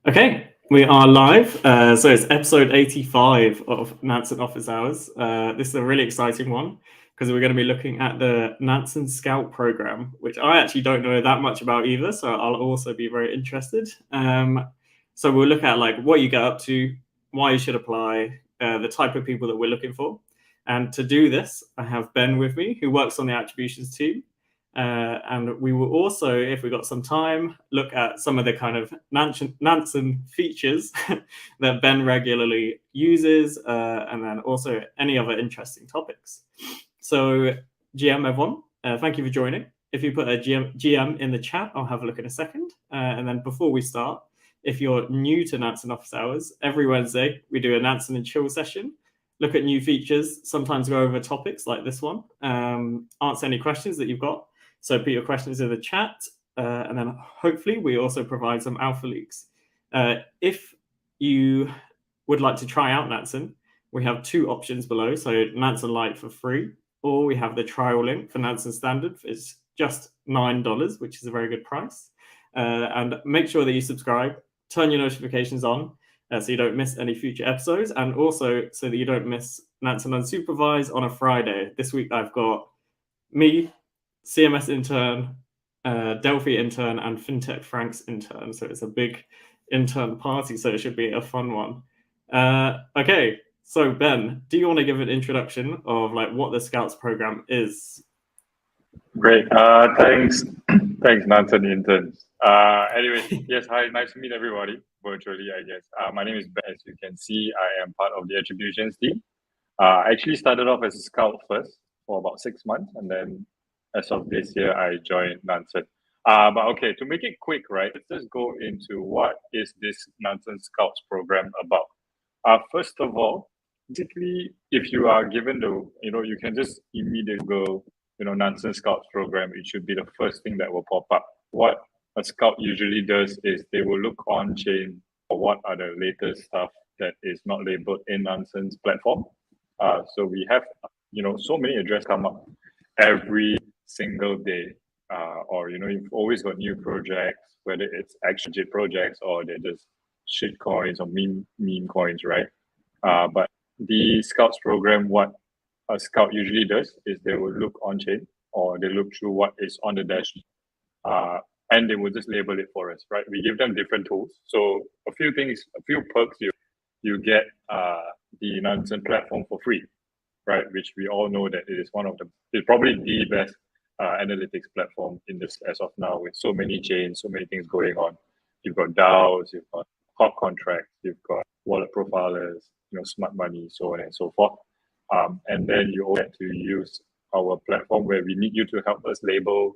Okay, we are live. So it's episode 85 of Nansen Office Hours. This is a really exciting one because we're going to be looking at the Nansen Scout Program, which I actually don't know that much about either. So I'll also be very interested. So we'll look at like what you get up to, why you should apply, the type of people that we're looking for. And to do this, I have Ben with me, who works on the attributions team. And we will also, if we got some time, look at some of the kind of Nansen features that Ben regularly uses, and then also any other interesting topics. So, GM everyone, thank you for joining. If you put a GM in the chat, I'll have a look in a second. And then before we start, if you're new to Nansen Office Hours, every Wednesday we do a Nansen and Chill session. Look at new features, sometimes go over topics like this one, answer any questions that you've got. So put your questions in the chat, and then hopefully we also provide some alpha leaks. If you would like to try out Nansen, we have two options below. So Nansen Lite for free, or we have the trial link for Nansen Standard. It's just $9, which is a very good price. And make sure that you subscribe, turn your notifications on, so you don't miss any future episodes, and also so that you don't miss Nansen Unsupervised on a Friday. This week I've got me, CMS intern, Delphi intern, and FinTech Franks intern. So it's a big intern party, so it should be a fun one. Okay, so Ben, do you want to give an introduction of like what the Scouts program is? Great. Thanks, Nansen Interns. Anyway, yes, hi, nice to meet everybody virtually, I guess. My name is Ben. As you can see, I am part of the attributions team. I actually started off as a scout first for about 6 months, and then as of this year, I joined Nansen. But okay, to make it quick, right, let's just go into what is this Nansen Scouts program about. First of all, basically, if you are given the, you can just immediately go, Nansen Scouts program, it should be the first thing that will pop up. What a scout usually does is they will look on chain for what are the latest stuff that is not labeled in Nansen's platform. So we have, so many addresses come up every single day, or you've always got new projects, whether it's actual legit projects or they're just shit coins or meme coins, right? But the Scouts program, what a scout usually does is they will look on chain or they look through what is on the dashboard, and they will just label it for us, right? We give them different tools. So a few perks you get the Nansen platform for free, right? Which we all know that it is it's probably the best analytics platform in this as of now, with so many chains, so many things going on. You've got DAOs, you've got hot contracts, you've got wallet profilers, smart money, so on and so forth. And then you all get to use our platform where we need you to help us label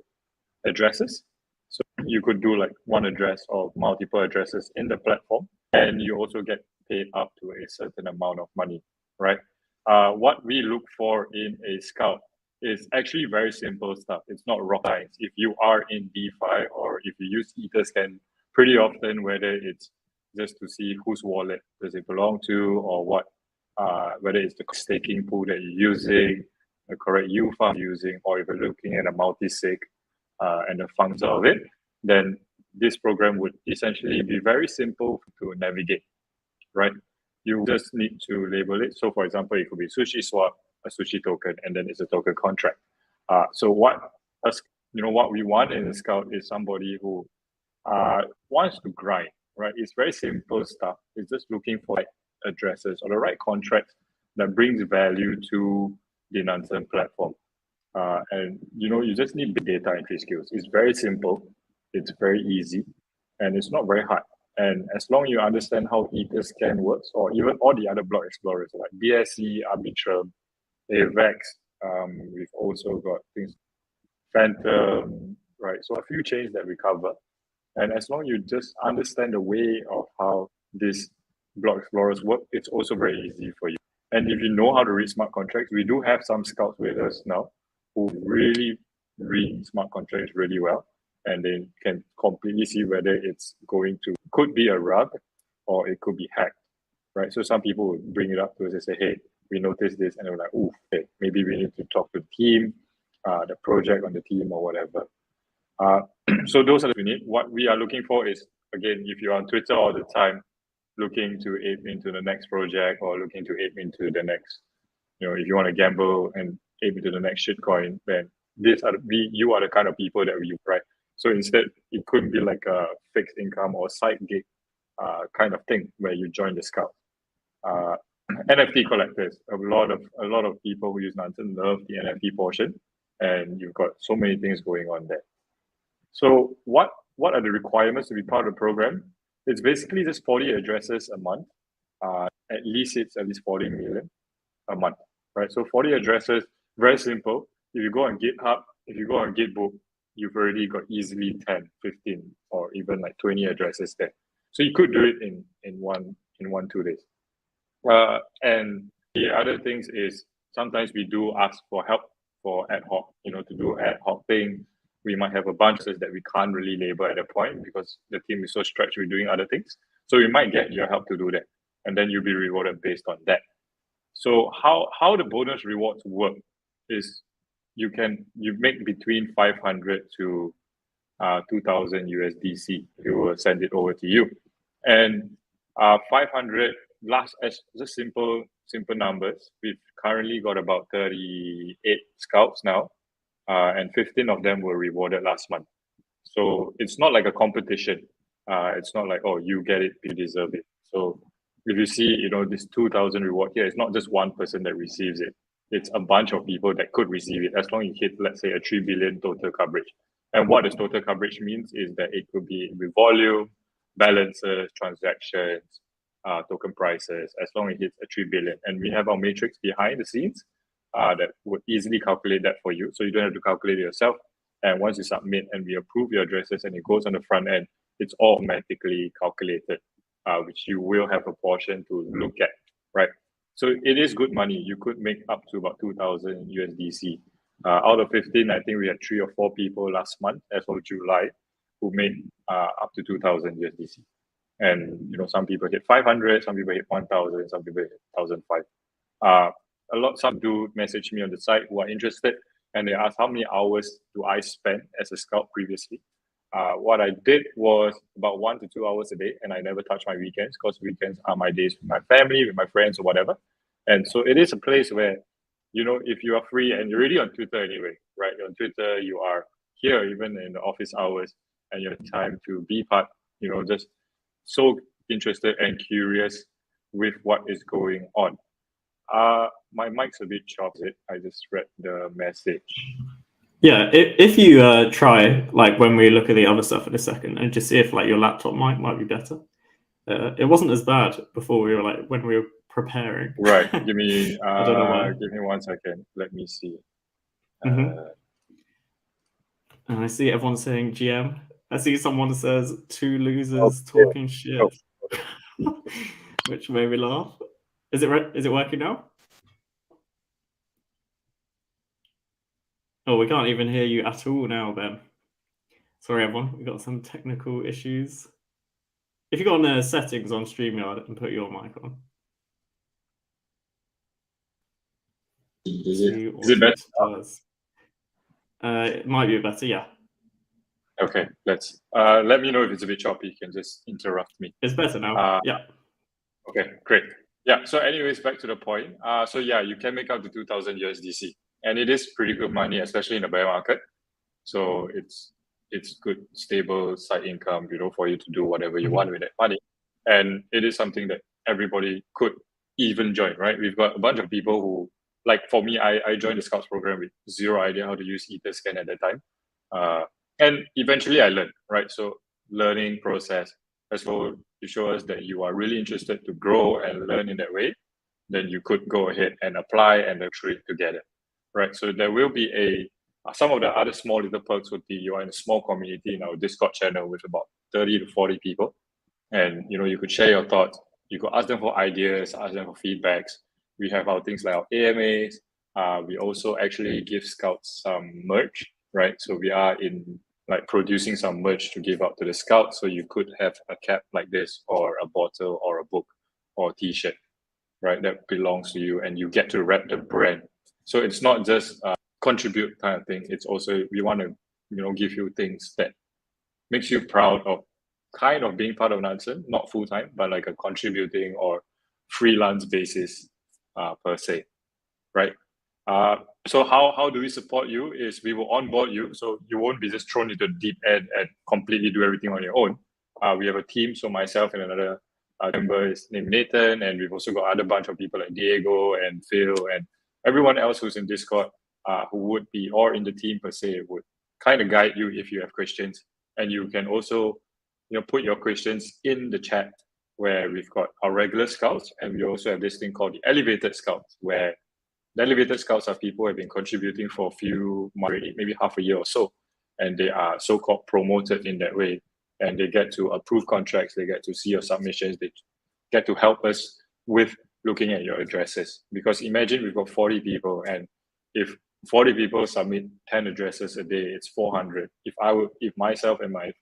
addresses. So you could do like one address or multiple addresses in the platform, and you also get paid up to a certain amount of money, right? What we look for in a scout is actually very simple stuff. It's not rocket science. If you are in DeFi or if you use Etherscan pretty often, whether it's just to see whose wallet does it belong to or what, whether it's the staking pool that you're using, the correct U fund you're using, or if you're looking at a multi-sig and the funds of it, then this program would essentially be very simple to navigate, right? You just need to label it. So for example, it could be sushi swap, a sushi token, and then it's a token contract. So what we want in a scout is somebody who wants to grind, right? It's very simple stuff. It's just looking for like addresses or the right contracts that brings value to the Nansen platform. And you just need big data entry skills. It's very simple, it's very easy, and it's not very hard. And as long as you understand how Etherscan works, or even all the other block explorers like BSC, Arbitrum, AVEX, we've also got things, Phantom, right? So a few chains that we cover. And as long as you just understand the way of how these block explorers work, it's also very easy for you. And if you know how to read smart contracts, we do have some scouts with us now who really read smart contracts really well, and they can completely see whether it's could be a rug or it could be hacked, right? So some people would bring it up to us and say, hey, we noticed this, and they're like, ooh, okay, maybe we need to talk to the team, the project on the team or whatever. So those are the we need. What we are looking for is again, if you're on Twitter all the time, looking to aim into the next project or looking to aim into the next, if you want to gamble and aim into the next shitcoin, then you are the kind of people that we right. So instead, it could be like a fixed income or side gig kind of thing where you join the Scout. NFT collectors, a lot of people who use Nansen love the NFT portion, and you've got so many things going on there. So what are the requirements to be part of the program? It's basically just 40 addresses a month. At least 40 million a month, right? So 40 addresses, very simple. If you go on GitHub, if you go on Gitbook, you've already got easily 10, 15, or even like 20 addresses there. So you could do it in 2 days. And the other things is sometimes we do ask for help for ad hoc, to do ad hoc thing. We might have a bunch of that we can't really label at a point because the team is so stretched with doing other things. So we might get your help to do that. And then you'll be rewarded based on that. So how the bonus rewards work is you make between 500 to 2,000 USDC. We will send it over to you. And 500 last as just simple numbers. We've currently got about 38 scouts now, and 15 of them were rewarded last month. So it's not like a competition. It's not like, oh, you get it, you deserve it. So if you see, this 2,000 reward here, it's not just one person that receives it. It's a bunch of people that could receive it as long as you hit, let's say, a 3 billion total coverage. And what this total coverage means is that it could be with volume, balances, transactions, token prices, as long as it hits a 3 billion. And we have our matrix behind the scenes that would easily calculate that for you. So you don't have to calculate it yourself. And once you submit and we approve your addresses and it goes on the front end, it's automatically calculated, which you will have a portion to look at, right? So it is good money. You could make up to about 2,000 USDC. Out of 15, I think we had 3 or 4 people last month, as of July, who made up to 2,000 USDC. And some people hit 500, some people hit 1,000, some people hit 1,005. Some do message me on the site who are interested, and they ask how many hours do I spend as a scout previously. What I did was about 1 to 2 hours a day, and I never touch my weekends because weekends are my days with my family, with my friends, or whatever. And so it is a place where, if you are free and you're already on Twitter anyway, right? You're on Twitter, you are here even in the office hours, and you have time to be part, just so interested and curious with what is going on. My mic's a bit choppy. I just read the message. Yeah, if you try, like when we look at the other stuff in a second, and just see if like your laptop might be better. It wasn't as bad before when we were preparing. Right. Give me I don't know why. Give me 1 second. Let me see. And I see everyone saying GM. I see someone says 2 losers talking shit, which made me laugh. Is it working now? Oh, we can't even hear you at all now, Ben. Sorry, everyone. We got some technical issues. If you go on the settings on StreamYard and put your mic on. Is it better? It might be better, yeah. Okay, let's let me know if it's a bit choppy. You can just interrupt me. It's better now. Yeah. Okay, great. Yeah. So, anyways, back to the point. So yeah, you can make up to 2,000 USDC, and it is pretty good money, especially in the bear market. So it's good, stable side income, for you to do whatever you want with that money, and it is something that everybody could even join. Right? We've got a bunch of people who, like for me, I joined the Scouts program with zero idea how to use Etherscan at that time. And eventually I learned, right? So learning process, as well to show us that you are really interested to grow and learn in that way, then you could go ahead and apply and actually together, right? So there will be some of the other small little perks would be you are in a small community in our Discord channel with about 30 to 40 people. And, you could share your thoughts. You could ask them for ideas, ask them for feedbacks. We have our things like our AMAs. We also actually give scouts some merch, right? So we are in producing some merch to give out to the scouts. So you could have a cap like this, or a bottle, or a book, or a t-shirt, right? That belongs to you, and you get to rep the brand. So it's not just contribute kind of thing. It's also, we want to, give you things that makes you proud of kind of being part of Nansen, not full time, but like a contributing or freelance basis per se, right? So how do we support you? Is we will onboard you, so you won't be just thrown into the deep end and completely do everything on your own. We have a team, so myself and another member is named Nathan, and we've also got other bunch of people like Diego and Phil and everyone else who's in Discord, who would be, or in the team per se, would kind of guide you if you have questions. And you can also, put your questions in the chat where we've got our regular scouts, and we also have this thing called the elevated scouts, where the elevated scouts are people who have been contributing for a few months already, maybe half a year or so, and they are so-called promoted in that way, and they get to approve contracts, they get to see your submissions, they get to help us with looking at your addresses. Because imagine we've got 40 people, and if 40 people submit 10 addresses a day, it's 400. If myself and my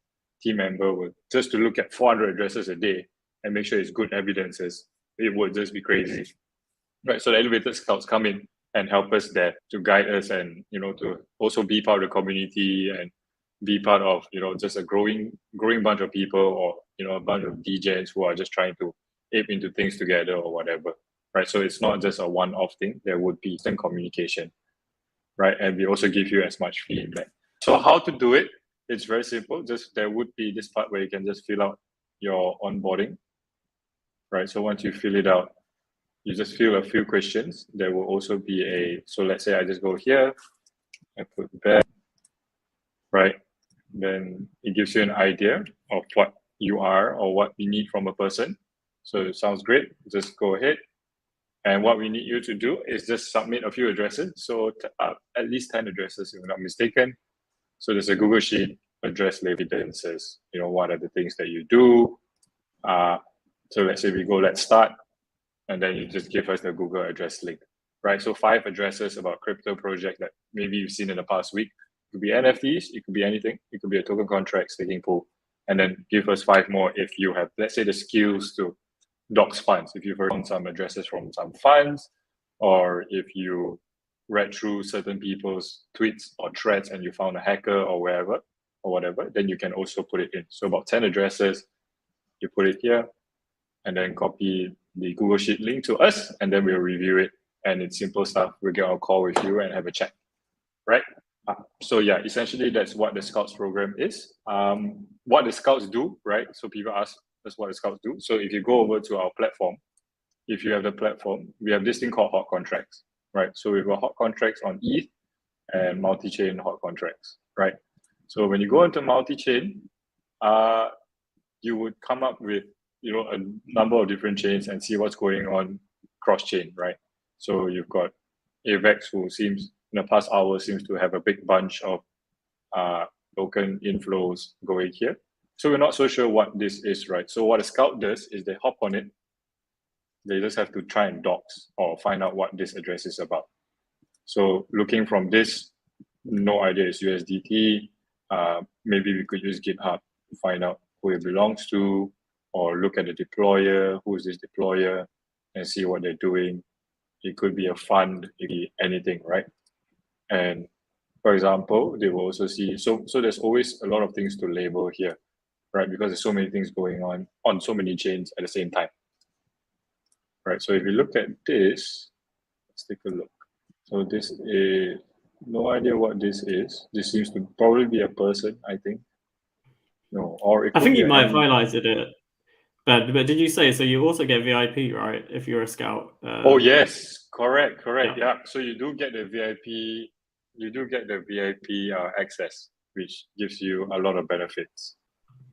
team member were just to look at 400 addresses a day and make sure it's good evidences, it would just be crazy. Right, so the elevated scouts come in and help us there to guide us, and to also be part of the community and be part of just a growing bunch of people, or a bunch of DJs who are just trying to ape into things together or whatever. Right, so it's not just a one-off thing. There would be some communication, right? And we also give you as much feedback. So how to do it? It's very simple. Just there would be this part where you can just fill out your onboarding, right? So once you fill it out, you just fill a few questions. There will also be so let's say I just go here, I put Ben, right? Then it gives you an idea of what you are or what we need from a person. So it sounds great. Just go ahead. And what we need you to do is just submit a few addresses. So at least 10 addresses, if I'm not mistaken. So there's a Google Sheet, address evidences, what are the things that you do. So let's say let's start. And then you just give us the Google address link, right? So 5 addresses about crypto project that maybe you've seen in the past week. It could be NFTs, it could be anything. It could be a token contract, staking pool. And then give us 5 more if you have, let's say, the skills to docs funds. If you've heard some addresses from some funds, or if you read through certain people's tweets or threads and you found a hacker or wherever or whatever, then you can also put it in. So about 10 addresses, you put it here, and then copy the Google Sheet link to us, and then we'll review it. And it's simple stuff. We'll get on a call with you and have a chat, right? So yeah, essentially that's what the Scouts program is. What the Scouts do, right? So people ask us what the Scouts do. So if you go over to our platform, if you have the platform, we have this thing called hot contracts, right? So we've got hot contracts on ETH and multi-chain hot contracts, right? So when you go into multi-chain, you would come up with a number of different chains and see what's going on cross-chain, right? So you've got AVEX, who seems in the past hour seems to have a big bunch of token inflows going here. So we're not so sure what this is, right? So what a scout does is they hop on it. They just have to try and docs or find out what this address is about. So looking from this, no idea it's USDT. Maybe we could use GitHub to find out who it belongs to, or look at the deployer, who is this deployer, and see what they're doing. It could be a fund, it could be anything, right? And for example, they will also see, so there's always a lot of things to label here, right? Because there's so many things going on so many chains at the same time, right? So if you look at this, let's take a look. So this is, no idea what this is. This seems to probably be a person, I think. No, or it could I think be you might have any- highlighted it. But did you say, so you also get VIP, right? If you're a scout. Oh yes, correct. Yeah. So you do get the VIP. You do get the VIP access, which gives you a lot of benefits.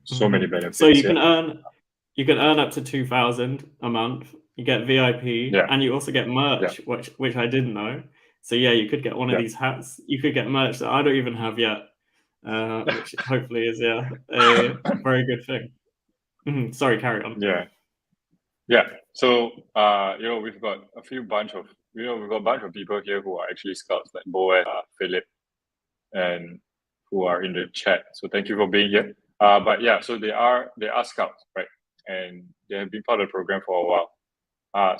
So many benefits. So you can earn up to 2,000 a month. You get VIP, and you also get merch, which I didn't know. So yeah, you could get one of these hats. You could get merch that I don't even have yet, which hopefully is a very good thing. Sorry, carry on. Yeah. So we've got a bunch of people here who are actually scouts, like Boaz, Philip, and who are in the chat. So thank you for being here. But yeah, so they are scouts, right? And they have been part of the program for a while.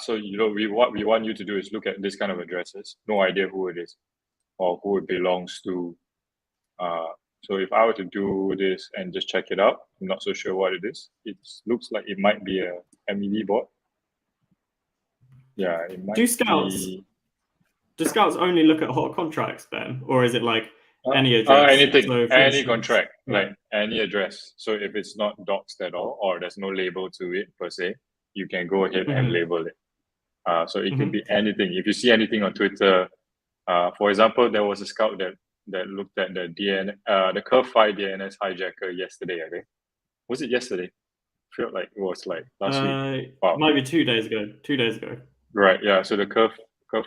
So what we want you to do is look at this kind of addresses. No idea who it is or who it belongs to. So if I were to do this and just check it out, I'm not so sure what it is. It looks like it might be a MED board. Yeah, it might Do scouts be. do scouts only look at hot contracts, Ben, or is it like any address? Anything, So, for any instance, contract, right. like any address. So if it's not doxed at all, or there's no label to it per se, you can go ahead and label it. So it can be anything. If you see anything on Twitter, for example, there was a scout that looked at the Curve 5 DNS hijacker yesterday, I think. Was it yesterday? I feel like it was like last week. Wow. Might be 2 days ago. 2 days ago. Right, yeah. So the Curve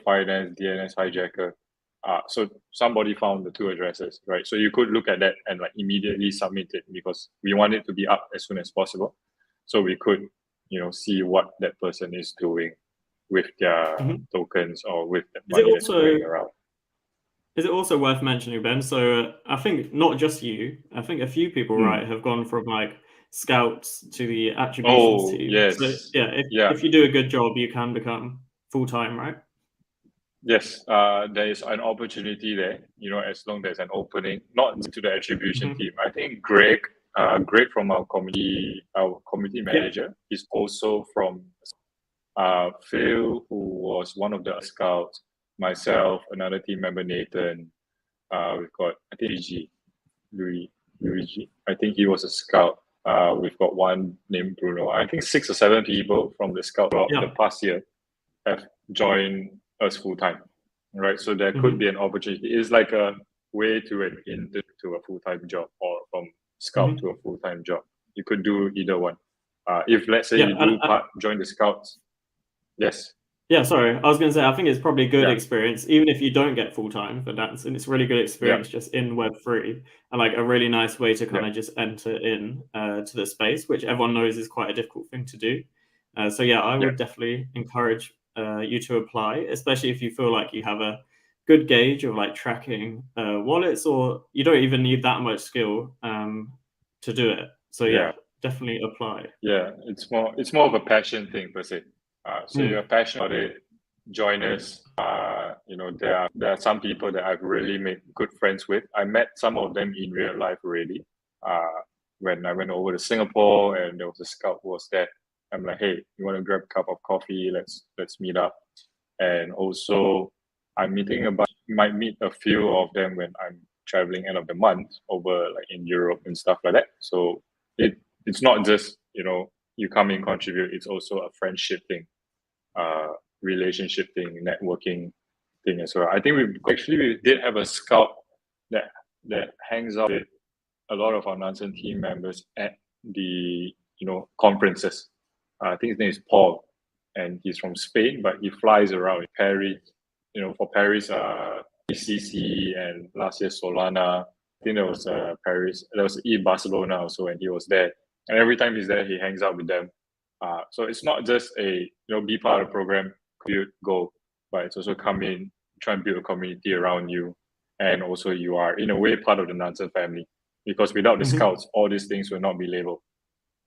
Finance DNS hijacker. So somebody found the 2 addresses, right? So you could look at that and like immediately submit it because we want it to be up as soon as possible. So we could, see what that person is doing with their tokens or with the money that's going around. Is it also worth mentioning, Ben? So I think not just you, I think a few people, right, have gone from like scouts to the attributions team. Yes. So if you do a good job, you can become full-time, right? Yes, there is an opportunity there, as long as there's an opening, not to the attribution team. I think Greg from our committee manager, is also from Phil, who was one of the scouts, myself, another team member, Nathan. We've got, I think, Luigi. I think he was a scout. We've got one named Bruno. I think 6 or 7 people from the scout throughout the past year have joined us full time, right? So there could be an opportunity. It's like a way to a full time job, or from scout to a full time job. You could do either one. If let's say you do join the scouts, yes. Yeah, sorry. I was going to say, I think it's probably a good experience, even if you don't get full-time for Nansen. It's a really good experience just in Web3, and like a really nice way to kind of just enter in to the space, which everyone knows is quite a difficult thing to do. So yeah, I would definitely encourage you to apply, especially if you feel like you have a good gauge of like tracking wallets, or you don't even need that much skill to do it. So yeah, definitely apply. Yeah, it's more of a passion thing per se. So you're passionate about it, join us. There are some people that I've really made good friends with. I met some of them in real life already. When I went over to Singapore and there was a scout who was there, I'm like, hey, you want to grab a cup of coffee? Let's meet up. And also, might meet a few of them when I'm traveling end of the month over like in Europe and stuff like that. So it's not just you come in, contribute. It's also a friendship thing, relationship thing, networking thing as well. I think we did have a scout that hangs out with a lot of our Nansen team members at the conferences. I think his name is Paul, and he's from Spain, but he flies around in Paris. For Paris, ECC, and last year Solana. I think there was Paris. There was Barcelona also, and he was there. And every time he's there, he hangs out with them. So it's not just a be part of the program, go, but it's also come in, try and build a community around you, and also you are in a way part of the Nansen family, because without the scouts, all these things will not be labeled,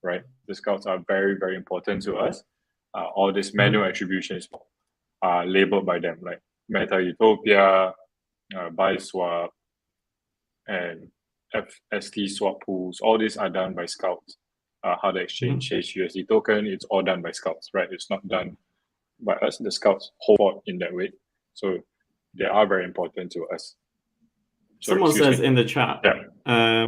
right? The scouts are very, very important to us. All this manual attributions are labeled by them, like Meta Utopia, BuySwap, and FST swap pools. All these are done by scouts. How to exchange USD token, it's all done by scouts, right? It's not done by us. The scouts hold in that way. So they are very important to us. Someone says in the chat, I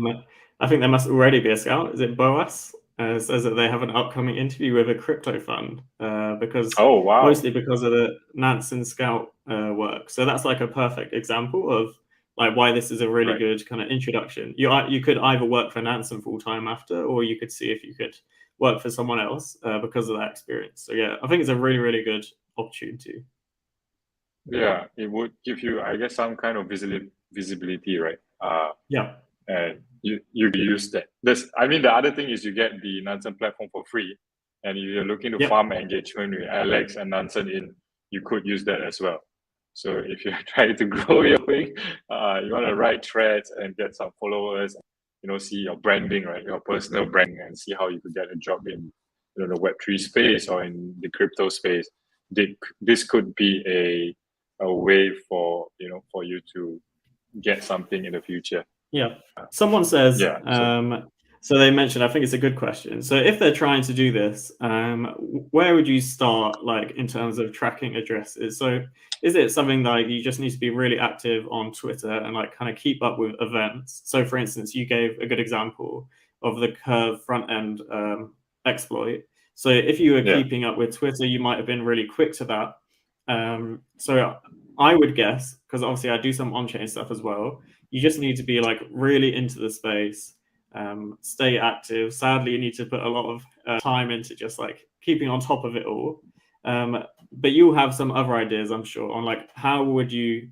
think there must already be a scout. Is it Boas? Says that they have an upcoming interview with a crypto fund mostly because of the Nansen Scout work. So that's like a perfect example of like why this is a really good kind of introduction. You could either work for Nansen full time after, or you could see if you could work for someone else because of that experience. So yeah, I think it's a really, really good opportunity. Yeah, it would give you, I guess, some kind of visibility, right? And you use that. The other thing is you get the Nansen platform for free, and if you're looking to farm engagement with Alex and Nansen you could use that as well. So if you're trying to grow your thing, you want to write threads and get some followers, see your branding, right? Your personal branding, and see how you could get a job in the Web3 space or in the crypto space. This could be a way for you to get something in the future. Yeah. Someone says, Yeah. so they mentioned, I think it's a good question. So if they're trying to do this, where would you start, like in terms of tracking addresses? So is it something like you just need to be really active on Twitter and like kind of keep up with events? So for instance, you gave a good example of the curve front end exploit. So if you were Yeah. keeping up with Twitter, you might have been really quick to that. So I would guess, because obviously I do some on-chain stuff as well, you just need to be like really into the space, stay active. Sadly, you need to put a lot of time into just like keeping on top of it all. But you'll have some other ideas, I'm sure, on like how would you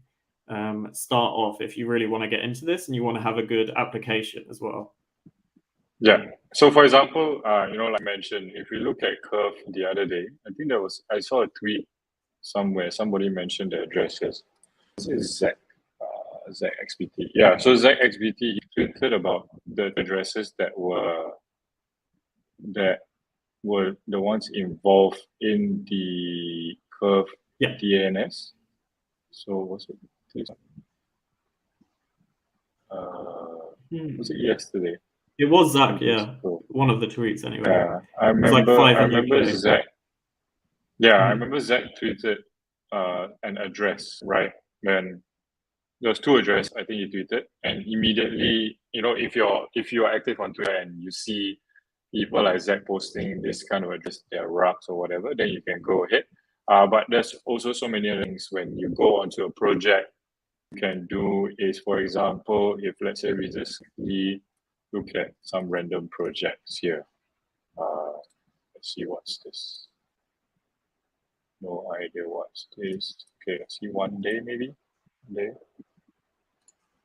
start off if you really want to get into this and you want to have a good application as well. Yeah. So for example, like I mentioned, if we look at Curve the other day, I saw a tweet somewhere, somebody mentioned the addresses. This is ZXBT. Yeah, so ZXBT, he tweeted about the addresses that were the ones involved in the Curve DNS. So what's it? Was it yesterday? It was Zach, yeah. One of the tweets anyway. Yeah, I remember Zach. Yeah, I remember Zach tweeted an address, right? When there was two addresses, I think he tweeted, and immediately, if you're active on Twitter and you see people like Zach posting this kind of address, their rocks or whatever, then you can go ahead. But there's also so many other things when you go onto a project. You can do is, for example, if let's say we just look at some random projects here. Let's see what's this. No idea what's this. Okay, let's see, one day maybe.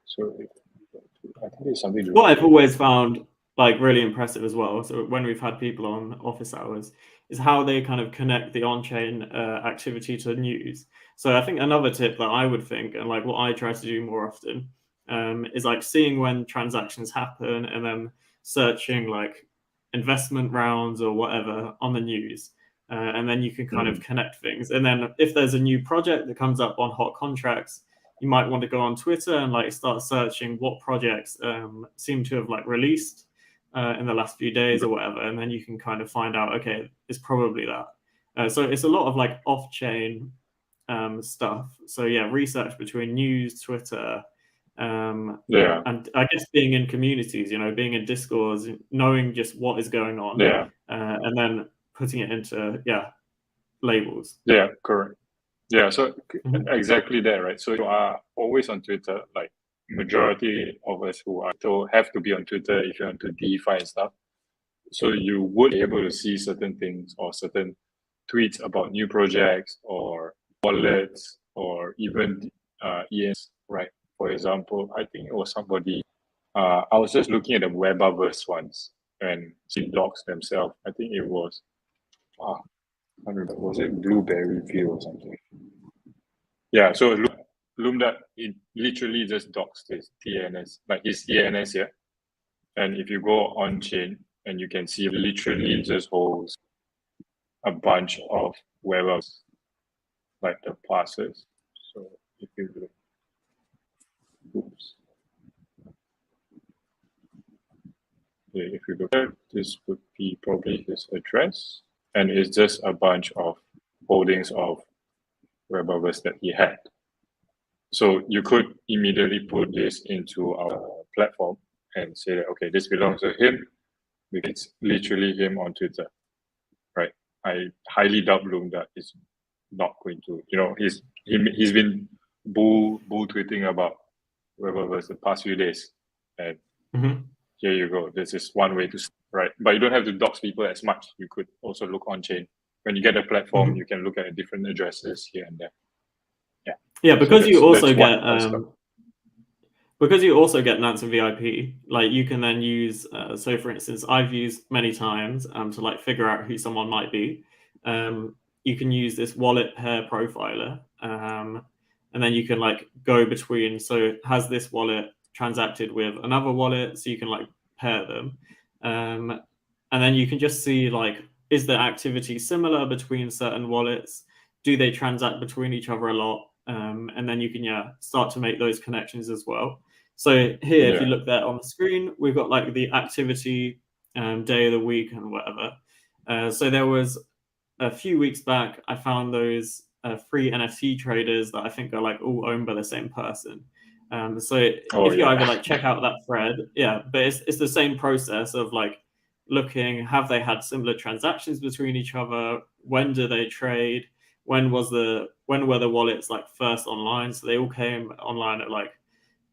So I think there's something. What I've always found like really impressive as well, so when we've had people on office hours, is how they kind of connect the on-chain activity to news. So I think another tip that I would think, and like what I try to do more often, is like seeing when transactions happen and then searching like investment rounds or whatever on the news. And then you can kind of connect things. And then if there's a new project that comes up on hot contracts, you might want to go on Twitter and like start searching what projects seem to have like released in the last few days or whatever, and then you can kind of find out, okay, it's probably that. So it's a lot of like off-chain stuff. So yeah, research between news, Twitter, and I guess being in communities, being in Discords, knowing just what is going on, and then putting it into labels. Yeah, correct. Yeah, so exactly that, right? So you are always on Twitter, like majority of us who are have to be on Twitter if you want to DeFi and stuff. So you would be able to see certain things or certain tweets about new projects or wallets or even ES, right? For example, I think it was somebody, I was just looking at the Webaverse once and see docs themselves. I think it was, I don't remember, was it Blueberry View or something? Yeah, so Loomda, it literally just docks his TNS, like his TNS here. And if you go on chain, and you can see literally just holds a bunch of webs, like the passes. So if you look, if you look at this, would be probably his address, and it's just a bunch of holdings of webs that he had. So you could immediately put this into our platform and say that, okay, this belongs to him. It's literally him on Twitter, right? I highly doubt Loom that is not going to, he's been bull tweeting about Webaverse the past few days, and here you go. This is one way to, right? But you don't have to dox people as much. You could also look on chain. When you get a platform, you can look at different addresses here and there. Yeah, because you also get because you also get Nansen VIP, like you can then use, so for instance, I've used many times to like figure out who someone might be. You can use this wallet pair profiler, and then you can like go between, so has this wallet transacted with another wallet, so you can like pair them. And then you can just see like, is the activity similar between certain wallets? Do they transact between each other a lot? And then you can start to make those connections as well. So here, if you look there on the screen, we've got like the activity, day of the week and whatever. So there was a few weeks back, I found those free NFT traders that I think are like all owned by the same person. So if you either like check out that thread, but it's the same process of like looking, have they had similar transactions between each other? When do they trade? When were the wallets like first online? So they all came online at like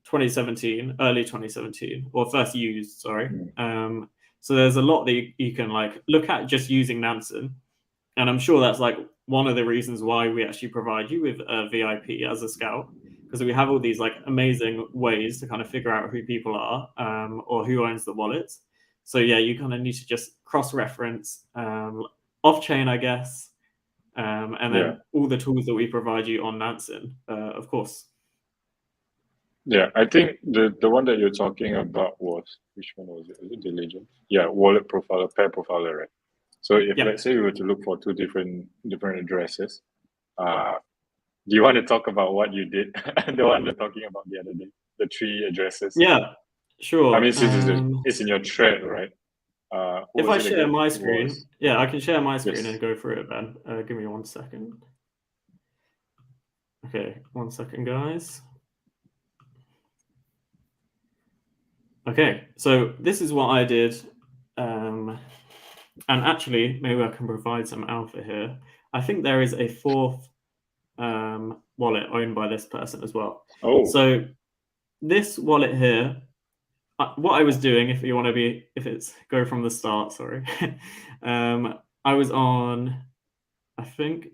2017, early 2017, or first used, sorry. So there's a lot that you can like look at just using Nansen. And I'm sure that's like one of the reasons why we actually provide you with a VIP as a scout, because we have all these like amazing ways to kind of figure out who people are, or who owns the wallets. So yeah, you kind of need to just cross-reference off chain, I guess, and then all the tools that we provide you on Nansen, of course. Yeah, I think the one that you're talking about was, which one was it? Was it diligence? Yeah, wallet profiler, pair profiler, right? So if let's say we were to look for two different addresses, do you want to talk about what you did? The one we're talking about the other day, the 3 addresses. Yeah, sure. I mean, it's in your thread, right? If I share my screen, I can share my screen and go through it, Ben. Give me 1 second. Okay, 1 second, guys. Okay, so this is what I did. And actually, maybe I can provide some alpha here. I think there is a 4th wallet owned by this person as well. So this wallet here, what I was doing, if you want to go from the start, sorry. I was on, I think,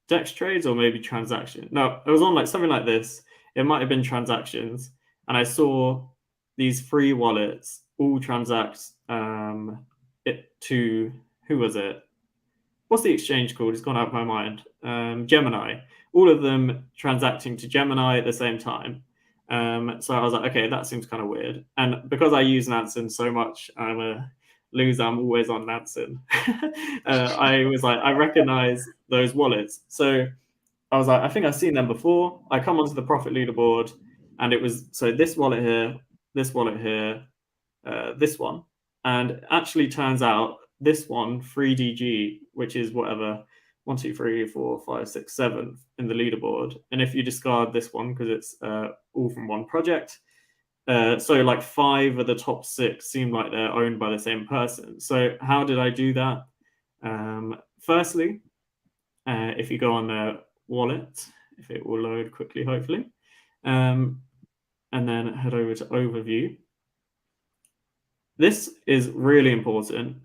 Dex trades or maybe transaction. No, it was on like something like this. It might have been transactions. And I saw these 3 wallets all transact it to, who was it? What's the exchange called? It's gone out of my mind. Gemini. All of them transacting to Gemini at the same time. So I was like, okay, that seems kind of weird. And because I use Nansen so much, I'm a loser. I'm always on Nansen. I was like, I recognize those wallets. So I was like, I think I've seen them before. I come onto the profit leaderboard, and it was this wallet here, this wallet here, this one. And it actually turns out this one, 3DG, which is whatever, 1, 2, 3, 4, 5, 6, 7 in the leaderboard. And if you discard this one, because it's all from one project, so like 5 of the top 6 seem like they're owned by the same person. So how did I do that? Firstly, if you go on the wallet, if it will load quickly, hopefully, and then head over to overview. This is really important.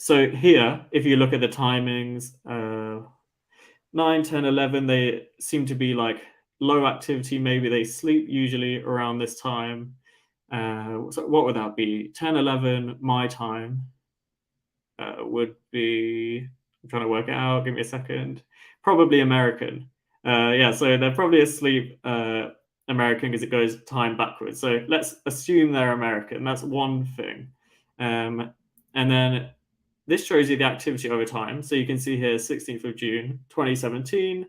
So here, if you look at the timings, 9, 10, 11, they seem to be like low activity. Maybe they sleep usually around this time. So what would that be? 10, 11, my time would be, I'm trying to work it out. Give me a second. Probably American. So they're probably asleep American because it goes time backwards. So let's assume they're American. That's one thing. And then this shows you the activity over time. So you can see here, 16th of June, 2017.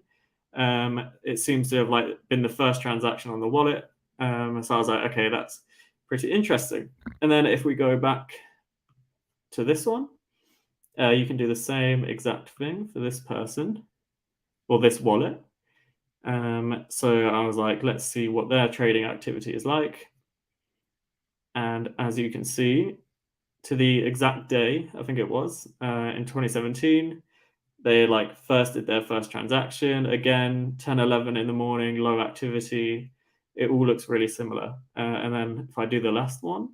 It seems to have like been the first transaction on the wallet. So I was like, okay, that's pretty interesting. And then if we go back to this one, you can do the same exact thing for this person or this wallet. So I was like, let's see what their trading activity is like. And as you can see, to the exact day, I think it was, in 2017, they like first did their first transaction. Again, 10, 11 in the morning, low activity. It all looks really similar. And then if I do the last one,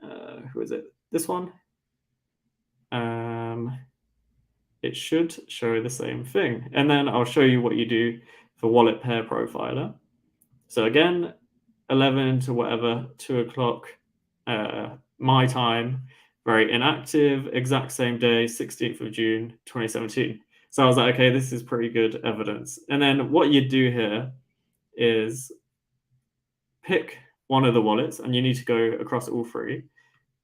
who is it? This one. It should show the same thing. And then I'll show you what you do for wallet pair profiler. So again, 11 to whatever, 2 o'clock, my time, very inactive, exact same day, 16th of June, 2017. So I was like, okay, this is pretty good evidence. And then what you do here is pick one of the wallets, and you need to go across all 3.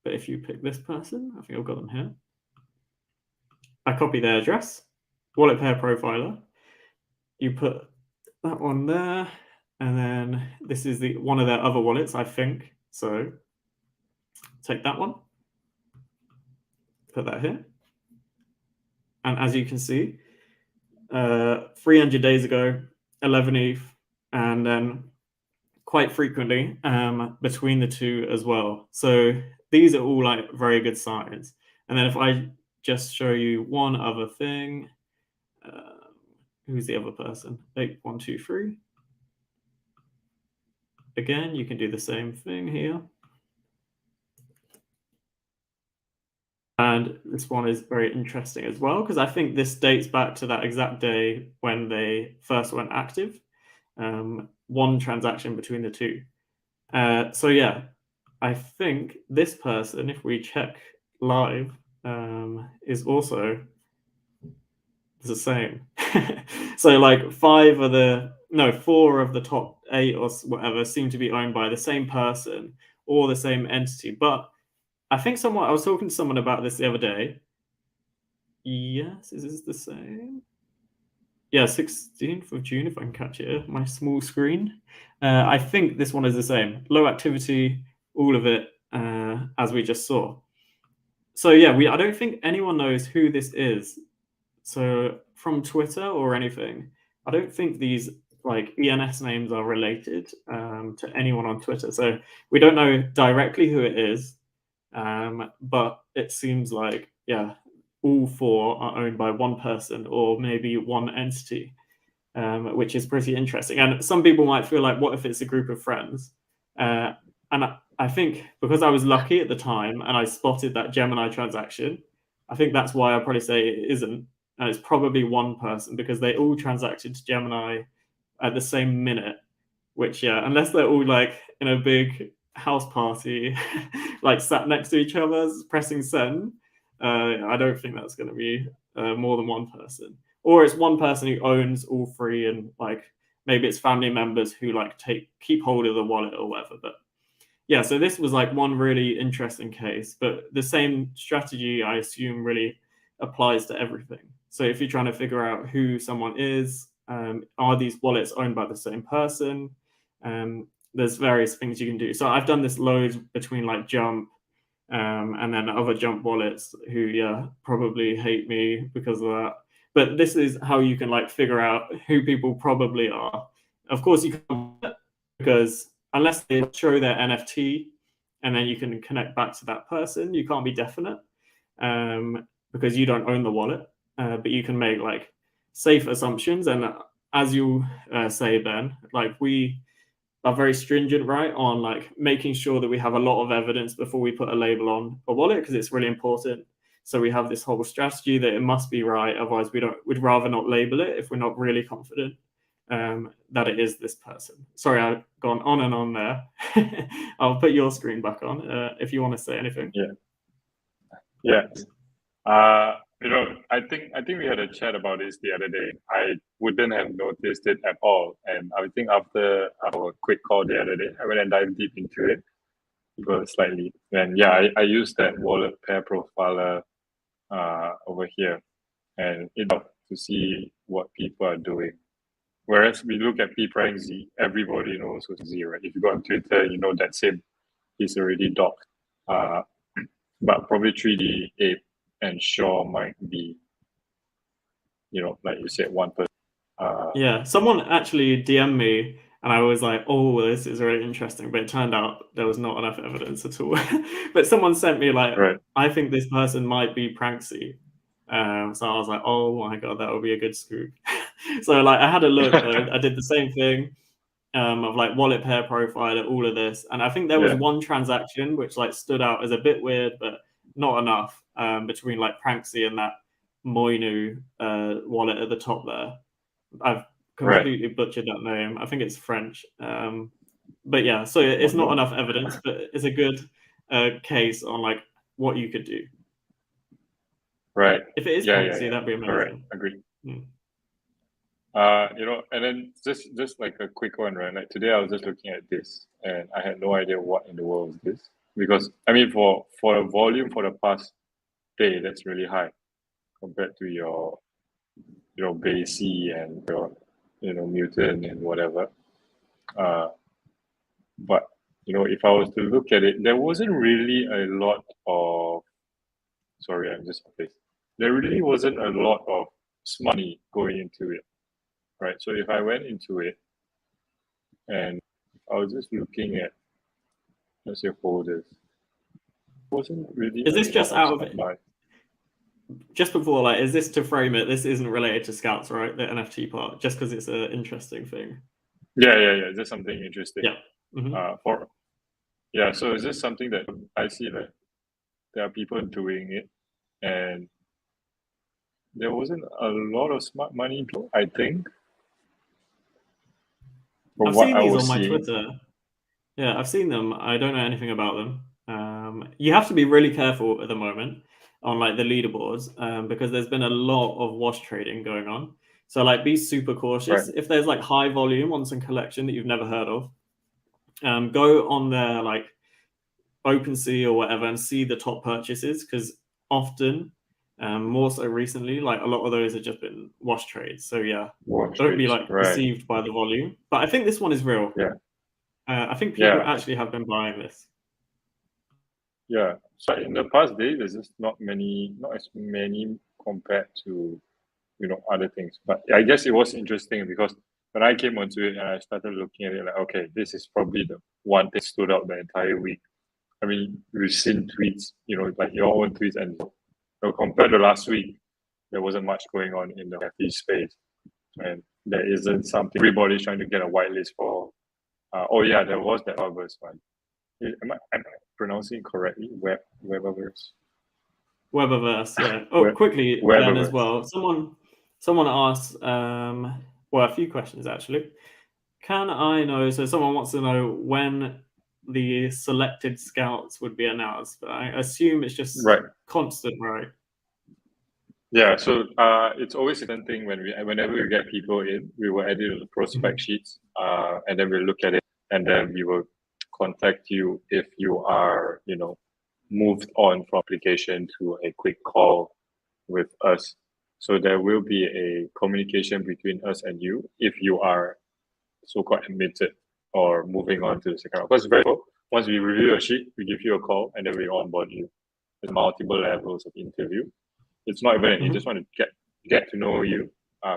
But if you pick this person, I think I've got them here. I copy their address, wallet pair profiler. You put that one there, And then this is one of their other wallets, I think. So take that one, put that here. And as you can see, 300 days ago, 11 ETH, and then quite frequently between the two as well. So these are all like very good signs. And then if I just show you one other thing, who's the other person? 8123. Again, you can do the same thing here. And this one is very interesting as well, because I think this dates back to that exact day when they first went active. One transaction between the two. So yeah, I think this person, if we check live, is also the same. So like 4 of the top 8 or whatever seem to be owned by the same person or the same entity. But I think I was talking to someone about this the other day. Yes, is this the same? Yeah, 16th of June, if I can catch it, my small screen. I think this one is the same. Low activity, all of it, as we just saw. So yeah, I don't think anyone knows who this is. So from Twitter or anything, I don't think these like ENS names are related to anyone on Twitter. So we don't know directly who it is, but it seems like, yeah, all 4 are owned by one person or maybe one entity, which is pretty interesting. And some people might feel like, what if it's a group of friends? And I think because I was lucky at the time and I spotted that Gemini transaction, I think that's why I probably say it isn't. And it's probably one person because they all transacted to Gemini at the same minute, which, yeah, unless they're all like in a big house party, like sat next to each other, pressing send, I don't think that's going to be more than one person. Or it's one person who owns all 3 and like maybe it's family members who like keep hold of the wallet or whatever. But yeah, so this was like one really interesting case, but the same strategy, I assume, really applies to everything. So if you're trying to figure out who someone is, are these wallets owned by the same person? There's various things you can do. So I've done this loads between like Jump and then other Jump wallets who, yeah, probably hate me because of that. But this is how you can like figure out who people probably are. Of course, you can't, because unless they show their NFT and then you can connect back to that person, you can't be definite because you don't own the wallet. But you can make like safe assumptions. And as you say, Ben, like we are very stringent, right, on like making sure that we have a lot of evidence before we put a label on a wallet because it's really important. So we have this whole strategy that it must be right. Otherwise, we'd rather not label it if we're not really confident that it is this person. Sorry, I've gone on and on there. I'll put your screen back on if you want to say anything. Yeah. I think we had a chat about this the other day. I wouldn't have noticed it at all, and I think after our quick call the other day, I went and dived deep into it slightly. And yeah, I used that wallet pair profiler over here, and it helped to see what people are doing. Whereas we look at P prime Z, everybody knows who's Z, right? If you go on Twitter, you know that same is already docked. But probably 3D Ape and Shaw might be, like you said, one person. Yeah, someone actually DM'd me and I was like, oh, this is really interesting. But it turned out there was not enough evidence at all. But someone sent me like, right. I think this person might be Pranksy. So I was like, oh my God, that would be a good scoop. So like I had a look, I did the same thing of like wallet pair profile, all of this. And I think there was one transaction which like stood out as a bit weird, but not enough between like Pranksy and that Moinu wallet at the top there. I've completely butchered that name. I think it's French. But yeah, so it's not enough evidence, but it's a good case on like what you could do. Right. If it is Pranksy, that'd be amazing. Correct. Agreed. And then just like a quick one, right? Like today I was just looking at this and I had no idea what in the world is this. Because I mean for the volume for the past day, that's really high compared to your Basie and your Mutant and whatever. But if I was to look at it, there wasn't really a lot of. Sorry, I'm just okay. There really wasn't a lot of money going into it, right? So if I went into it and I was just looking at, let's say, folders, wasn't really. Is this just out of it? Money. Just before, like, is this to frame it? This isn't related to Scouts, right? The NFT part, just because it's an interesting thing. Yeah. Just something interesting. Yeah. So is this something that I see that there are people doing it, and there wasn't a lot of smart money people, I think. I've seen these on my Twitter. Yeah, I've seen them. I don't know anything about them. You have to be really careful at the moment on like the leaderboards because there's been a lot of wash trading going on. So like be super cautious. Right. If there's like high volume on some collection that you've never heard of, go on their like OpenSea or whatever and see the top purchases, because often, more so recently, like a lot of those have just been wash trades. So yeah, don't be like deceived by the volume. But I think this one is real. Yeah. I think people actually have been buying this. Yeah. So in the past days, there's just not as many compared to, other things. But I guess it was interesting because when I came onto it and I started looking at it, like, okay, this is probably the one thing stood out the entire week. I mean, we've seen tweets, like your own tweets, and compared to last week, there wasn't much going on in the NFT space, and there isn't something. Everybody's trying to get a whitelist for. There was that Weberverse one. Am I pronouncing it correctly? Weberverse. Weberverse, yeah. Oh, quickly then as well. Someone asked, a few questions actually. Can I know? So someone wants to know when the selected scouts would be announced. But I assume it's just constant, right? Yeah, so it's always a thing whenever we get people in, we will edit the prospect sheets, and then we'll look at it, and then we will contact you if you are, moved on from application to a quick call with us. So there will be a communication between us and you if you are so-called admitted or moving on to the second round. Because once we review your sheet, we give you a call and then we onboard you. There's multiple levels of interview. It's not even, you just want to get to know you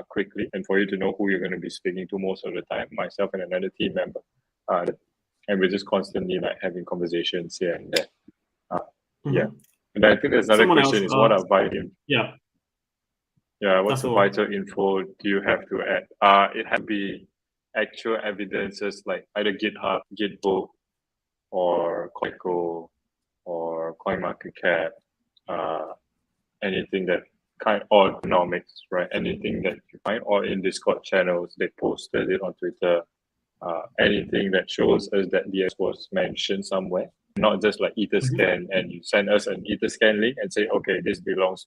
quickly, and for you to know who you're going to be speaking to most of the time, myself and another team member. And we're just constantly like having conversations here and there. Yeah. And I think there's another question is what are vital? Yeah. Yeah, what's the vital info do you have to add? It has to be actual evidences like either GitHub, Gitbook, or Coinco, or CoinMarketCap, anything that or economics, right? Anything that you find, or in Discord channels, they posted it on Twitter. Anything that shows us that DS was mentioned somewhere, not just like Etherscan, and you send us an Etherscan link and say, okay, this belongs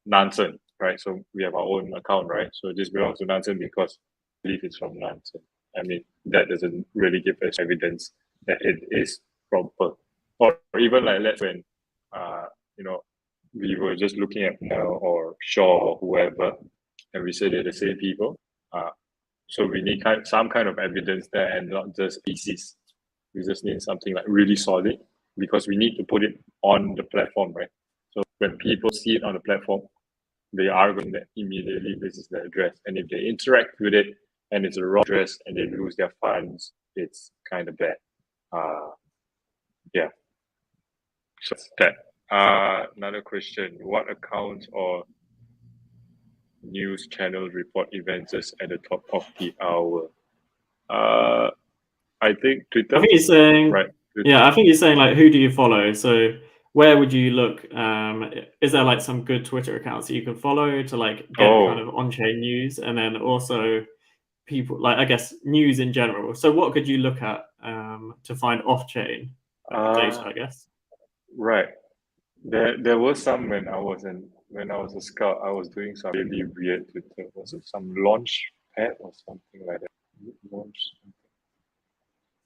Nansen, right? So we have our own account, right? So this belongs to Nansen because I believe it's from Nansen. I mean, that doesn't really give us evidence that it is proper. Or even like let's when we were just looking at Mel or Shaw or whoever, and we said they're the same people. So we need some kind of evidence there, and not just pieces. We just need something like really solid, because we need to put it on the platform, right? So when people see it on the platform, they are going to immediately this is the address. And if they interact with it and it's a wrong address and they lose their funds, it's kind of bad. So that. Another question: what accounts or news channels report events at the top of the hour? I think Twitter. I think he's saying, right. Twitter. Yeah, I think he's saying like, who do you follow? So where would you look? Is there like some good Twitter accounts that you can follow to like get kind of on-chain news, and then also people like, I guess, news in general? So what could you look at to find off-chain data, I guess? Right. There was some when I was a scout, I was doing some really weird Twitter. Was it some launch pad or something like that?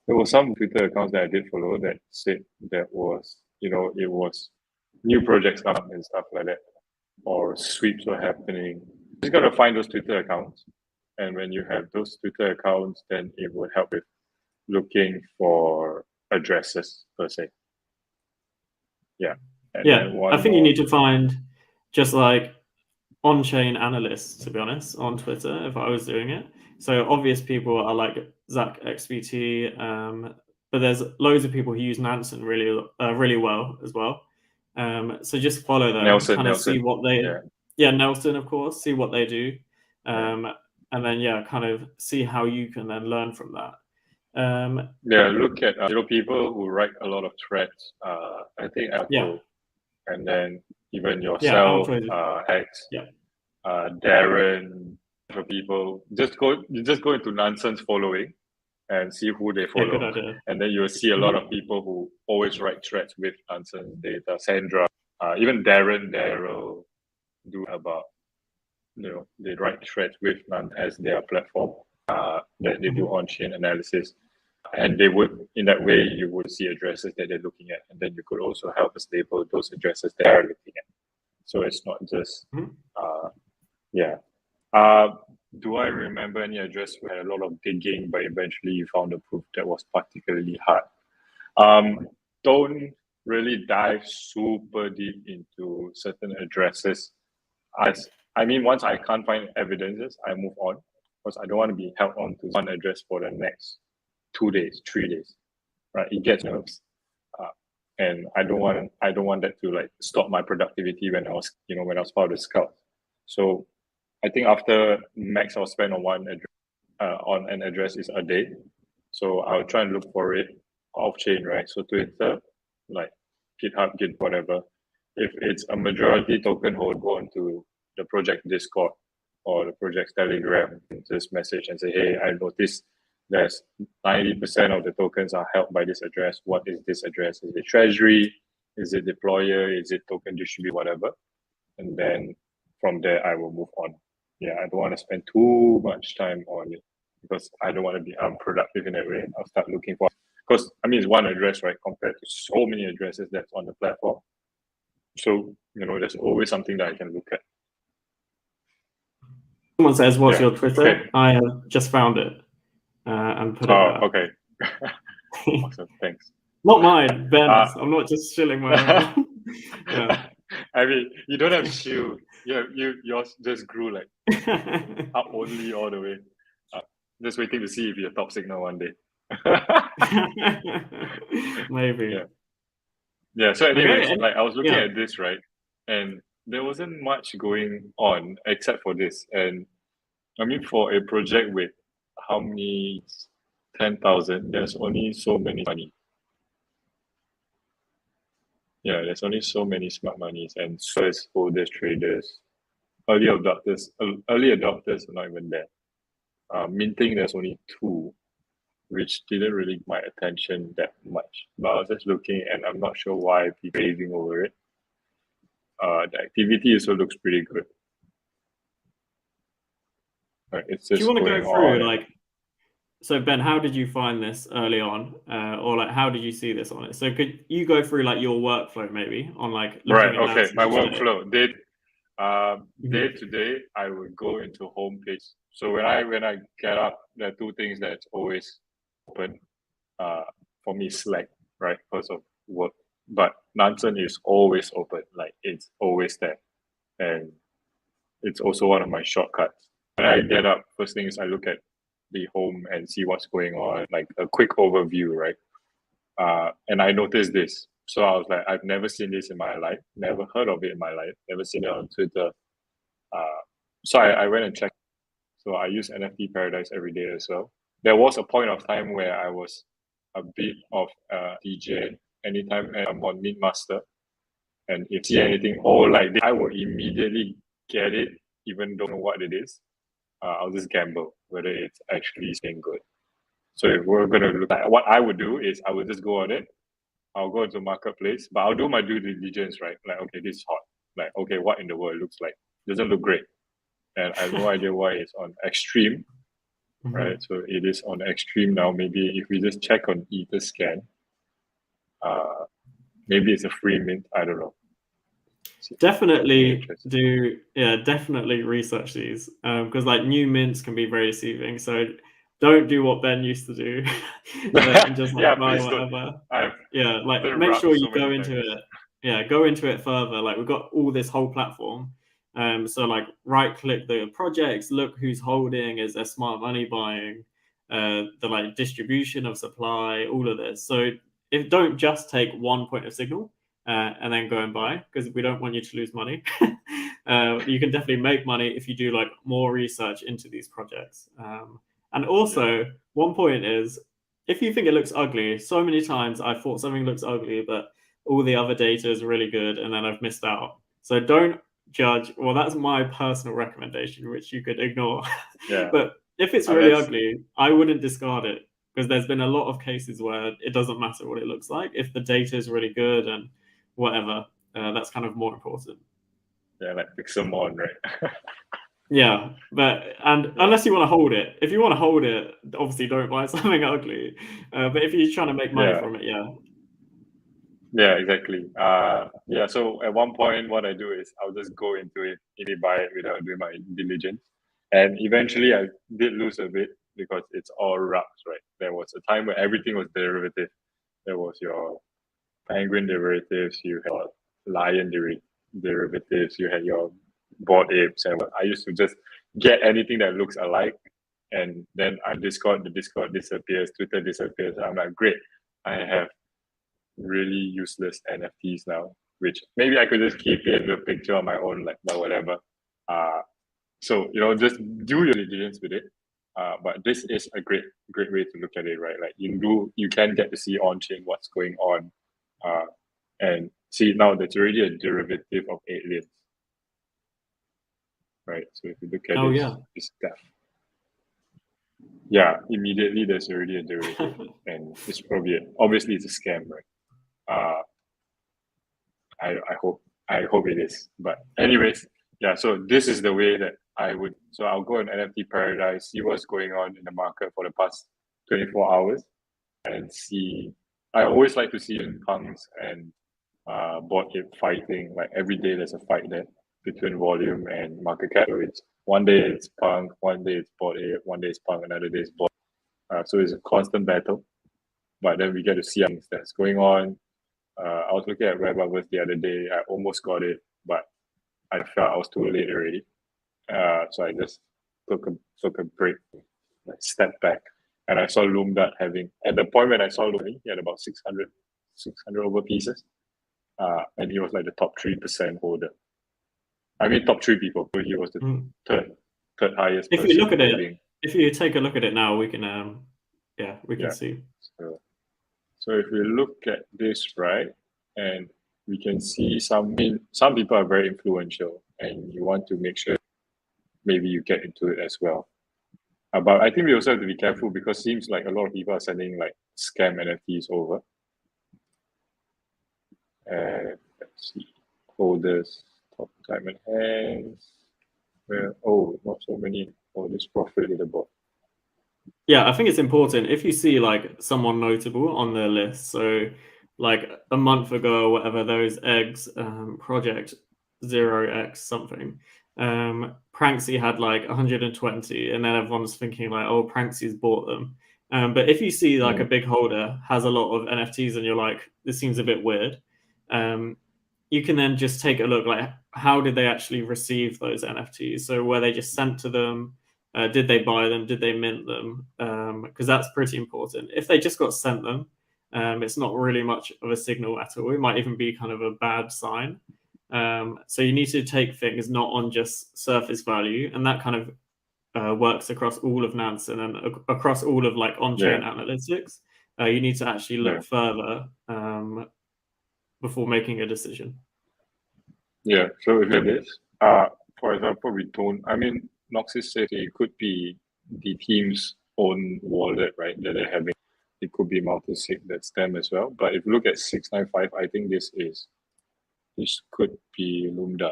There was some Twitter accounts that I did follow that said that was, it was new projects up and stuff like that, or sweeps were happening. Just gotta find those Twitter accounts And when you have those Twitter accounts, then it would help with looking for addresses per se. Yeah. And then I think you more. need to find just like on-chain analysts, to be honest, on Twitter, if I was doing it. So obvious people are like Zach XBT, but there's loads of people who use Nansen really well as well. So just follow them, Nelson. see what they Nelson, of course, see what they do. And then kind of see how you can then learn from that. Look at people who write a lot of threads. I think Apple, and then even yourself, X, Darren, for people. Just go into Nansen's following and see who they follow. Good idea. And then you'll see a lot of people who always write threads with Nansen's data. Sandra, even Daryl do about, they write threads with Nansen as their platform. That they do on-chain analysis. And they would, in that way, you would see addresses that they're looking at. And then you could also help us label those addresses they are looking at. So it's not just, do I remember any address where had a lot of digging, but eventually you found a proof that was particularly hard? Don't really dive super deep into certain addresses. Once I can't find evidences, I move on, because I don't want to be held on to one address for the next 2 days, 3 days, right? It gets nerves, and I don't want that to like stop my productivity when I was part of the scout. So I think after max I'll spend on an address is a day. So I'll try and look for it off chain, right? So Twitter, like GitHub, Git, whatever. If it's a majority token hold, go onto the project Discord or the project's Telegram, just message and say, hey, I noticed there's 90% of the tokens are held by this address. What is this address? Is it treasury? Is it deployer? Is it token distribute? Whatever. And then from there, I will move on. I don't want to spend too much time on it, because I don't want to be unproductive in that way. I'll start looking for, because it's one address, right, compared to so many addresses that's on the platform. So, there's always something that I can look at. Someone says, what's your Twitter? Okay. I have just found it and put it there. Okay. Awesome, thanks. Not mine, Ben's. I'm not just shilling my own. You don't have shield. Yours just grew like up only all the way. Just waiting to see if you're top signal one day. Maybe. So anyways, I was looking at this, right? And there wasn't much going on except for this. And for a project with how many 10,000, there's only so many money. There's only so many smart monies and first holders, traders, early adopters are not even there. Minting, there's only 2, which didn't really get my attention that much. But I was just looking, and I'm not sure why people are raving over it. The activity also looks pretty good. It's just. Do you want to go through so Ben, how did you find this early on, or how did you see this on it? So could you go through your workflow maybe on looking at okay, my workflow did. Day to day, I would go into home page. So when I get up, there are 2 things that's always open. For me, Slack, right, because of work. But Nansen is always open, it's always there, and it's also one of my shortcuts. When I get up, first thing is I look at the home and see what's going on, a quick overview, right? And I noticed this. So I was like, I've never seen this in my life, never heard of it in my life, never seen it on Twitter. So I went and checked. So I use NFT Paradise every day as well. There was a point of time where I was a bit of a DJ. Anytime I'm on Mint Master, and if see anything like this, I will immediately get it, even don't know what it is. I'll just gamble whether it's actually staying good. So if we're going to look at what I would do is I would just go on it. I'll go into marketplace, but I'll do my due diligence, right? Okay, this is hot. Okay, what in the world looks like? Doesn't look great. And I have no idea why it's on Extreme, right? So it is on Extreme now. Maybe if we just check on Etherscan, maybe it's a free mint. I don't know. Definitely definitely research these, because like new mints can be very deceiving. So don't do what Ben used to do and just like buy please don't. whatever. I've Like been make robbed sure so you go many into times. it. Yeah, go into it further. Like we've got all this whole platform. So like right click the projects, look who's holding, is there smart money buying, the like distribution of supply, all of this. So if don't just take one point of signal and then go and buy, because we don't want you to lose money. You can definitely make money if you do like more research into these projects. And also, one point is if you think it looks ugly, so many times I thought something looks ugly, but all the other data is really good, and then I've missed out. So don't judge. Well, that's my personal recommendation, which you could ignore. Yeah. But if it's really ugly, I wouldn't discard it, because there's been a lot of cases where it doesn't matter what it looks like. If the data is really good and whatever, that's kind of more important. Yeah, like Pixelmon, right? Yeah, but unless you want to hold it, if you want to hold it, obviously don't buy something ugly. But if you're trying to make money from it, Yeah, exactly. So at one point, what I do is I'll just go into it, buy it without doing my diligence. And eventually I did lose a bit because it's all rugs, right? There was a time where everything was derivative. There was your penguin derivatives, you had lion derivatives, you had your bored apes. And I used to just get anything that looks alike. And then the Discord disappears, Twitter disappears. I'm like, great, I have really useless NFTs now, which maybe I could just keep it in a picture on my own, like, but whatever. So just do your diligence with it. But this is a great way to look at it, right? Like you can get to see on chain what's going on, and see now that's already a derivative of aliens, right? So if you look at this stuff, immediately there's already a derivative, and it's probably obviously it's a scam, right? I hope it is. But anyways, so this is the way that I would. So I'll go on NFT Paradise, see what's going on in the market for the past 24 hours, and see. I always like to see punks and bot ape fighting. Like every day, there's a fight there between volume and market cap. So it's one day it's punk, one day it's bot ape, one day it's punk, another day it's bot. So it's a constant battle. But then we get to see things that's going on. I was looking at Red Bubbles the other day. I almost got it, but I felt I was too late already. So I just took a break, like stepped back, and I saw Loomdart having, at the point when I saw Loom, he had about 600 over pieces, and he was like the top 3% holder. I mean, top 3 people. So he was the third highest. If you look at it, if you take a look at it now, we can, we can see. So if we look at this, right, and we can see some people are very influential, and you want to make sure maybe you get into it as well. But I think we also have to be careful because it seems like a lot of people are sending like scam NFTs over. Let's see, holders, top diamond hands. Well, not so many. This profit leaderboard. Yeah, I think it's important if you see like someone notable on their list. So like a month ago or whatever, those eggs project 0x something. Pranksy had like 120, and then everyone's thinking like, oh, Pranksy's bought them. But if you see like a big holder has a lot of NFTs and you're like, this seems a bit weird, you can then just take a look like how did they actually receive those NFTs? So were they just sent to them? Did they buy them? Did they mint them? Because that's pretty important. If they just got sent them, it's not really much of a signal at all. It might even be kind of a bad sign. So you need to take things not on just surface value, and that kind of works across all of Nansen and across all of like on-chain analytics. You need to actually look further before making a decision. Yeah. So if it is, for example, Noxus said it could be the team's own wallet, right? That they're having. It could be multi-sig that's them as well. But if you look at 695, I think this could be Loomdart.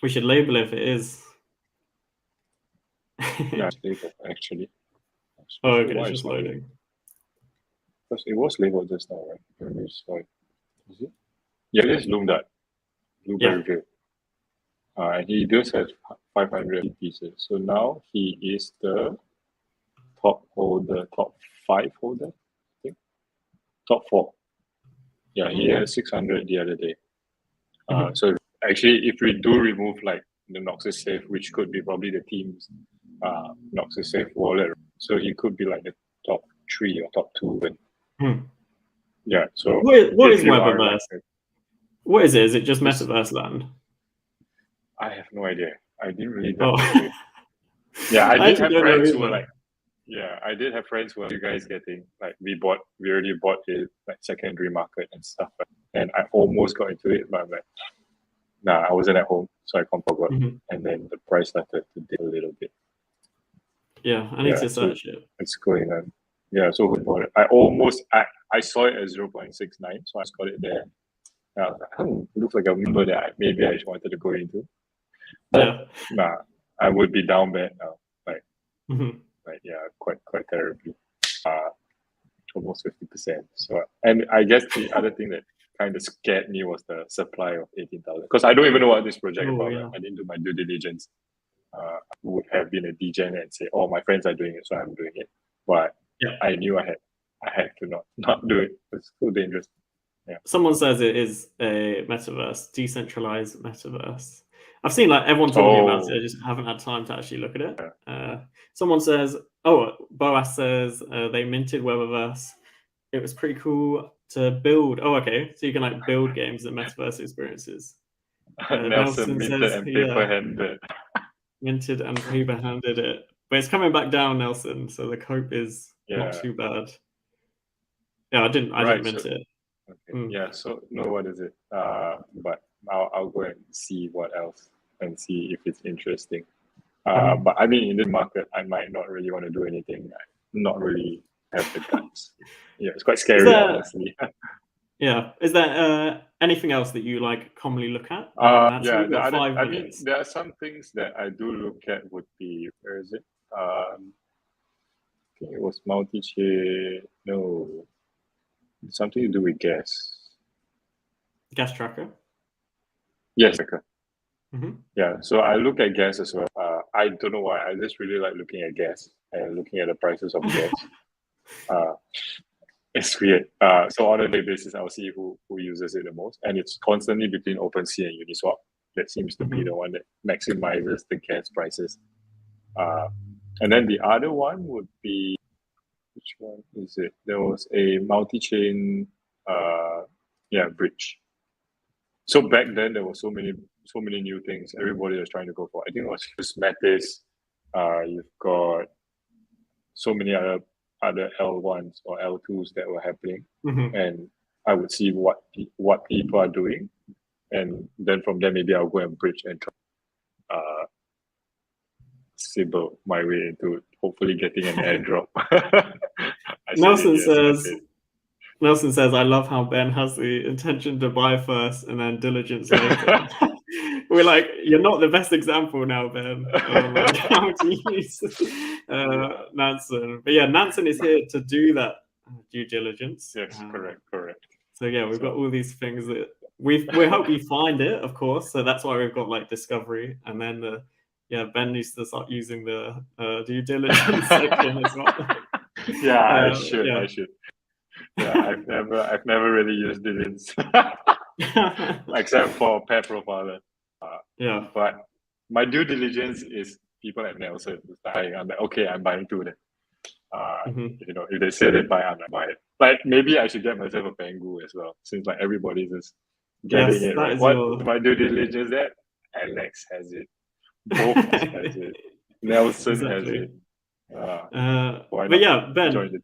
We should label it if it is. Yeah, it's labeled actually. Oh, okay, it's just loading. Because it was labeled just now, right? Let me just saw it. Is it? Yeah, it is Loomdart. Blueberry Hill. And he does have 500 pieces. So now he is the top holder, top 5 holder, I think. Top 4. Yeah, he had 600 the other day. So actually, if we do remove like the Noxus Safe, which could be probably the team's Noxus Safe wallet, so he could be like the top 3 or top 2. Yeah. So what is if you are Webverse? like, What is it? Is it just Metaverse Land? I have no idea. I didn't really Oh. dive into it. Yeah, I did have don't know friends who were either. like, yeah, I did have friends who were you guys getting like we already bought it like secondary market and stuff, and I almost got into it, but I'm like, nah, I wasn't at home, so I forgot, and then the price started to dip a little bit. Yeah, I need to search it. It's going on. Yeah, so who bought it? I saw it at 0.69, so I just got it there. It looks like a number that maybe I just wanted to go into. Yeah. Nah, I would be down bad now. Like yeah, quite terribly. Almost 50%. So, and I guess the other thing that kind of scared me was the supply of 18,000, because I don't even know what this project is about. Yeah. I didn't do my due diligence. I would have been a degen and say, "Oh, my friends are doing it, so I'm doing it." But I knew I had to not do it. It's too dangerous. Yeah. Someone says it is a metaverse, decentralized metaverse. I've seen like everyone talking about it. I just haven't had time to actually look at it. Someone says, Boas says they minted Webverse. It was pretty cool to build. Oh, okay. So you can like build games and metaverse experiences. Nelson minted and paper-handed. Minted and paper-handed it. But it's coming back down, Nelson. So the hope is not too bad. Yeah, I didn't mint it. Okay. Yeah, so no, what is it? But I'll go and see what else and see if it's interesting. But I mean, in this market, I might not really want to do anything. Not really have the guts. Yeah, it's quite scary, honestly. Yeah. Is there anything else that you like commonly look at? Yeah, I mean, there are some things that I do look at would be, where is it? I think it was multi-chain. No, something to do with gas. Gas tracker? Yes, tracker. Yeah, so I look at gas as well. I don't know why. I just really like looking at gas and looking at the prices of gas. It's weird. So on a daily basis, I'll see who uses it the most, and it's constantly between OpenSea and Uniswap. That seems to be the one that maximizes the gas prices. And then the other one would be, which one is it? There was a multi-chain, bridge. So back then there were so many new things everybody was trying to go for. I think it was Metis. You've got so many other L1s or L2s that were happening, and I would see what people are doing, and then from there maybe I'll go and bridge and try Sybil my way into hopefully getting an airdrop. Nelson says, I love how Ben has the intention to buy first and then diligence later. We're like, you're not the best example now, Ben. Like how to use Nansen. But yeah, Nansen is here to do that due diligence. Yes, correct. So yeah, we've got all these things that we hope you find it, of course. So that's why we've got like discovery, and then Ben needs to start using the due diligence section as well. Yeah, I should. Yeah, I've never really used diligence except for pair profiler. But my due diligence is people at Nelson. I'm like, okay, I'm buying two then. If they say they buy, I'm gonna buy it. Like maybe I should get myself a Pengu as well, since like everybody's just getting it. Right? What my due diligence that Alex has it, both has it, Nelson has it. But yeah, Ben,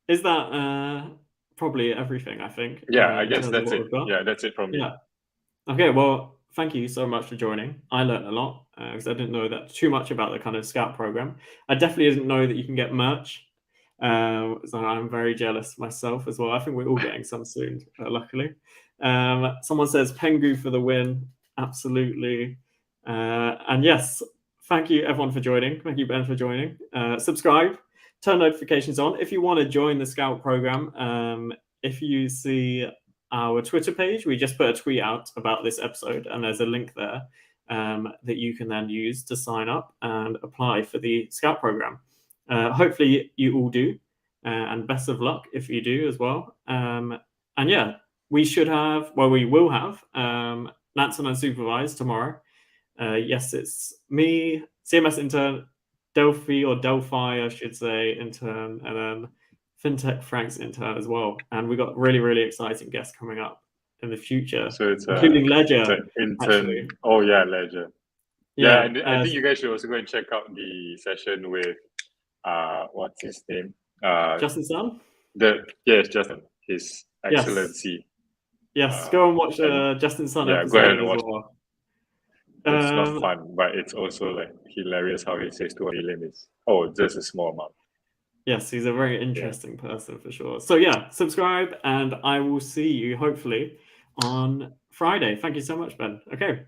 is that probably everything? I think. Yeah, I guess that's it. Yeah, that's it from me. Yeah. Okay. Well, thank you so much for joining. I learned a lot because I didn't know that too much about the kind of Scout program. I definitely didn't know that you can get merch. So I'm very jealous myself as well. I think we're all getting some soon, luckily. Someone says Pengu for the win. Absolutely. And yes, thank you everyone for joining. Thank you, Ben, for joining. Subscribe. turn notifications on. If you want to join the Scout program, if you see our Twitter page, we just put a tweet out about this episode, and there's a link there that you can then use to sign up and apply for the Scout program. Hopefully you all do, and best of luck if you do as well. And yeah, we will have Nansen Unsupervised tomorrow. Yes, it's me, CMS intern, Delphi, I should say, intern, and then FinTech Frank's intern as well. And we got really, really exciting guests coming up in the future, So it's including Ledger. It's an intern. Actually. Oh yeah, Ledger. Yeah, and I think you guys should also go and check out the session with what's his name? Justin Sun? Yes, Justin. His Excellency. Yes, go and watch Justin Sun episode go ahead and as watch. well. It's not fun, but it's also like hilarious how he says 2 million is just a small amount. Yes, he's a very interesting person for sure. So yeah, subscribe, and I will see you hopefully on Friday. Thank you so much, Ben. Okay.